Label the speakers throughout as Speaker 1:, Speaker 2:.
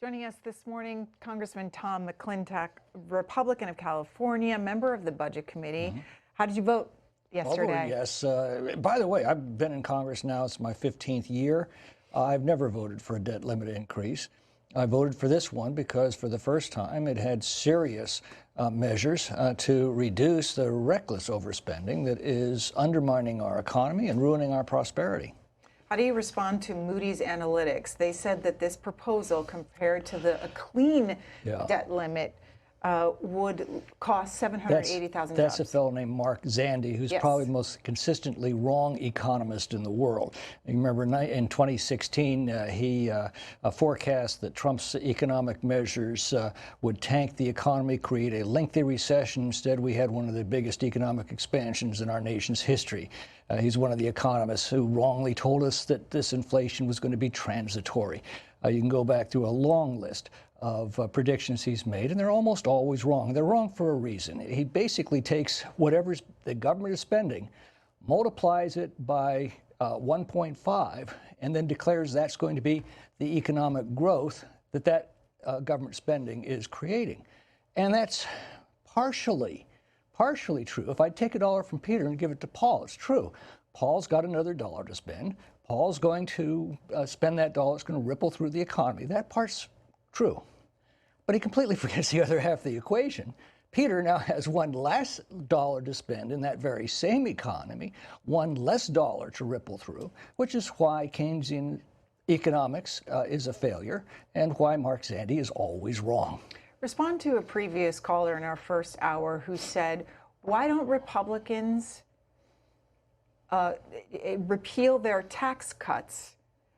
Speaker 1: Joining us this morning, Congressman Tom McClintock, Republican of California, member of the Budget Committee. How did you vote yesterday?
Speaker 2: Yes. By the way, I've been in Congress now. It's my 15th year. I've never voted for a debt limit increase. I voted for this one because for the first time it had serious measures to reduce the reckless overspending that is undermining our economy and ruining our prosperity.
Speaker 1: How do you respond to Moodys Analytics? They said that this proposal, compared to a clean debt limit, would cost $780,000.
Speaker 2: That's a fellow named Mark Zandi, who's probably the most consistently wrong economist in the world. You remember in 2016, he forecast that Trump's economic measures would tank the economy, create a lengthy recession. Instead, we had one of the biggest economic expansions in our nation's history. He's one of the economists who wrongly told us that this inflation was going to be transitory. You can go back through a long list of predictions he's made, and they're almost always wrong. They're wrong for a reason. He basically takes whatever the government is spending, multiplies it by 1.5, and then declares that's going to be the economic growth that government spending is creating. And that's partially true. If I take $1 from Peter and give it to Paul, it's true. Paul's got another $1 to spend. Paul's going to spend that $1. It's going to ripple through the economy. That part's true. But he completely forgets the other half of the equation. Peter now has one less $1 to spend in that very same economy, one less $1 to ripple through, which is why Keynesian economics is a failure and why Mark Zandi is always wrong.
Speaker 1: Respond to a previous caller in our first hour who said, why don't Republicans repeal their tax cuts?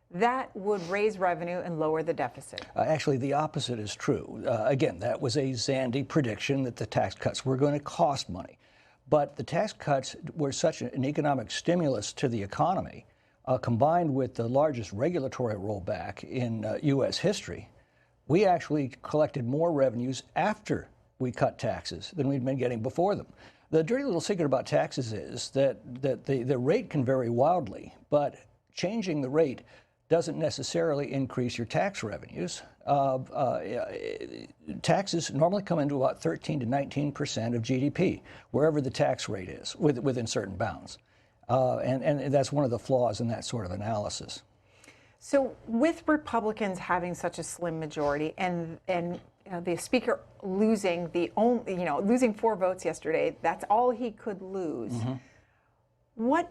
Speaker 1: That would raise revenue and lower the deficit.
Speaker 2: Actually, the opposite is true. Again, that was a Zandi prediction that the tax cuts were going to cost money. But the tax cuts were such an economic stimulus to the economy, combined with the largest regulatory rollback in U.S. history. We actually collected more revenues after we cut taxes than we'd been getting before them. The dirty little secret about taxes is that the rate can vary wildly, but changing the rate doesn't necessarily increase your tax revenues. Taxes normally come into about 13 to 19% of GDP, wherever the tax rate is, within certain bounds. And that's one of the flaws in that sort of analysis.
Speaker 1: So with Republicans having such a slim majority and the speaker losing losing 4 votes yesterday, that's all he could lose. What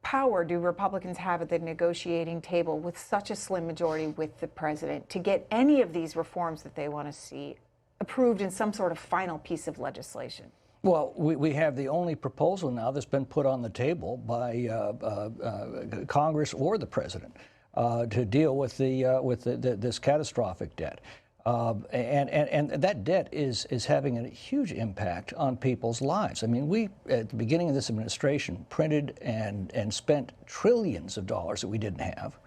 Speaker 1: power do Republicans have at the negotiating table with such a slim majority with the president to get any of these reforms that they want to see approved in some sort of final piece of legislation?
Speaker 2: Well, we have the only proposal now that's been put on the table by Congress or the president to deal with this catastrophic debt. And that debt is having a huge impact on people's lives. I mean, we, at the beginning of this administration, printed and spent trillions of dollars that we didn't have.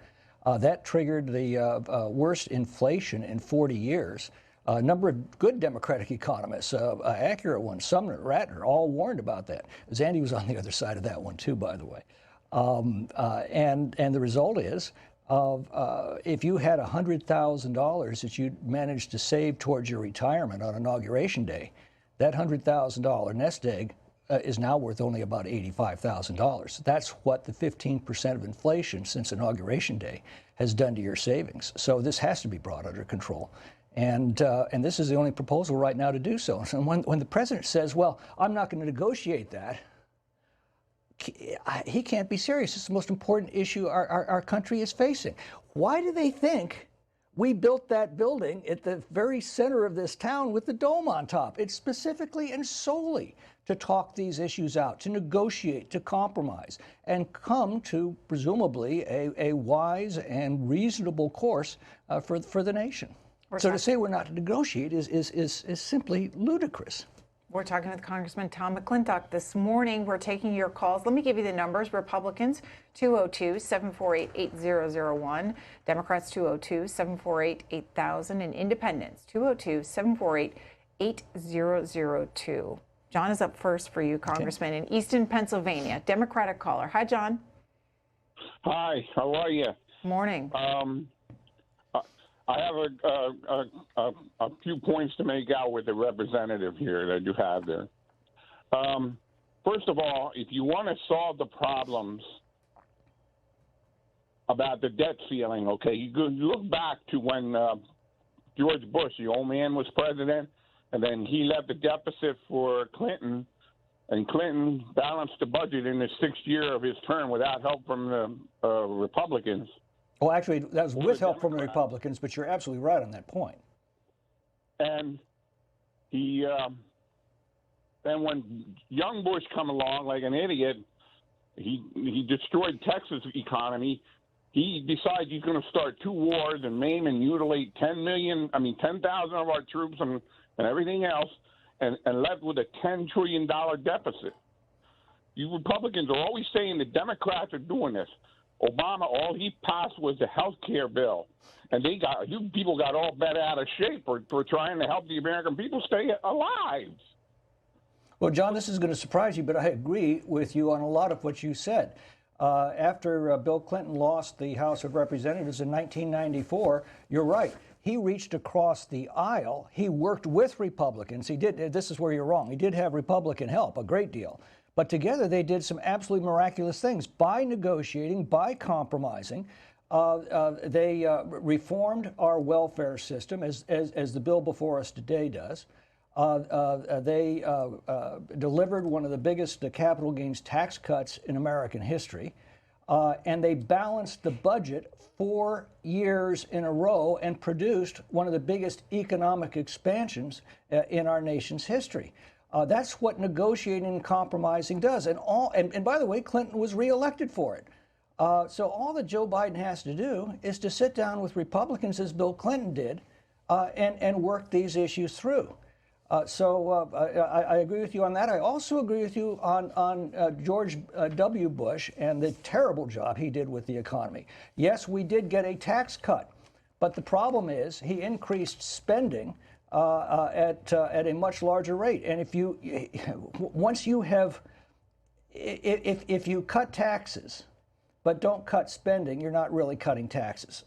Speaker 2: That triggered the worst inflation in 40 years. A number of good Democratic economists, accurate ones, Sumner, Ratner, all warned about that. Zandi was on the other side of that one, too, by the way. And the result is, if you had $100,000 that you managed to save towards your retirement on Inauguration Day, that $100,000 nest egg is now worth only about $85,000. That's what the 15% of inflation since Inauguration Day has done to your savings. So this has to be brought under control. And this is the only proposal right now to do so. And when the president says, well, I'm not going to negotiate that, he can't be serious. It's the most important issue our country is facing. Why do they think we built that building at the very center of this town with the dome on top? It's specifically and solely to talk these issues out, to negotiate, to compromise, and come to presumably a wise and reasonable course for the nation. So to say we're not to negotiate is simply ludicrous.
Speaker 1: We're talking with Congressman Tom McClintock this morning. We're taking your calls. Let me give you the numbers. Republicans, 202-748-8001. Democrats, 202-748-8000. And Independents, 202-748-8002. John is up first for you, Congressman, in Easton, Pennsylvania. Democratic caller. Hi, John.
Speaker 3: Hi, how are you?
Speaker 1: Morning.
Speaker 3: I have a few points to make out with the representative here that you have there. First of all, if you want to solve the problems about the debt ceiling, okay, you look back to when George Bush, the old man, was president, and then he left the deficit for Clinton, and Clinton balanced the budget in the 6th year of his term without help from the Republicans.
Speaker 2: Well, actually, that was with help from the Republicans, but you're absolutely right on that point.
Speaker 3: And he, then when young Bush come along like an idiot, he destroyed Texas' economy. He decides he's going to start 2 wars and maim and mutilate 10,000 of our troops and everything else, and left with a $10 trillion deficit. You Republicans are always saying the Democrats are doing this. Obama, all he passed was the health care bill. And you people got all bent out of shape for trying to help the American people stay alive.
Speaker 2: Well, John, this is going to surprise you, but I agree with you on a lot of what you said. After Bill Clinton lost the House of Representatives in 1994, you're right. He reached across the aisle. He worked with Republicans. He did. This is where you're wrong. He did have Republican help, a great deal. But together they did some absolutely miraculous things by negotiating, by compromising. They reformed our welfare system, as the bill before us today does. They delivered one of the biggest capital gains tax cuts in American history. And they balanced the budget 4 years in a row and produced one of the biggest economic expansions in our nation's history. That's what negotiating and compromising does. And by the way, Clinton was reelected for it. So all that Joe Biden has to do is to sit down with Republicans, as Bill Clinton did, and work these issues through. I agree with you on that. I also agree with you on George W. Bush and the terrible job he did with the economy. Yes, we did get a tax cut, but the problem is he increased spending at a much larger rate. And if you cut taxes but don't cut spending, you're not really cutting taxes.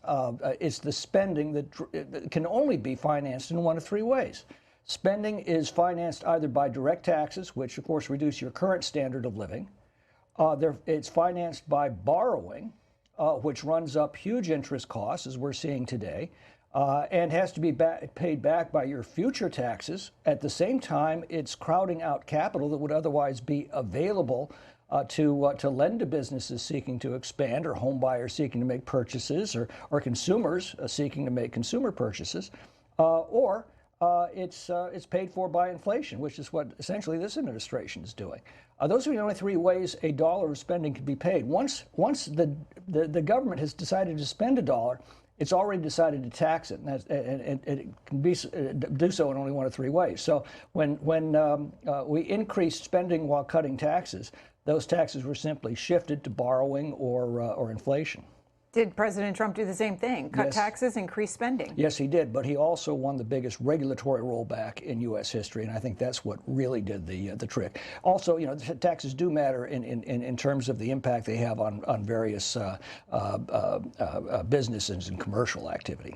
Speaker 2: It's the spending that can only be financed in one of 3 ways. Spending is financed either by direct taxes, which of course reduce your current standard of living. It's financed by borrowing, which runs up huge interest costs, as we're seeing today, and has to be paid back by your future taxes. At the same time, it's crowding out capital that would otherwise be available to lend to businesses seeking to expand, or home buyers seeking to make purchases, or consumers seeking to make consumer purchases, or it's paid for by inflation, which is what essentially this administration is doing. Those are the only 3 ways a dollar of spending can be paid. Once the government has decided to spend a dollar, it's already decided to tax it, and it can do so in only one of 3 ways. So when we increased spending while cutting taxes, those taxes were simply shifted to borrowing or inflation.
Speaker 1: Did President Trump do the same thing? Cut taxes, increase spending?
Speaker 2: Yes, he did, but he also won the biggest regulatory rollback in U.S. history, and I think that's what really did the trick. Also, taxes do matter in terms of the impact they have on various businesses and commercial activity.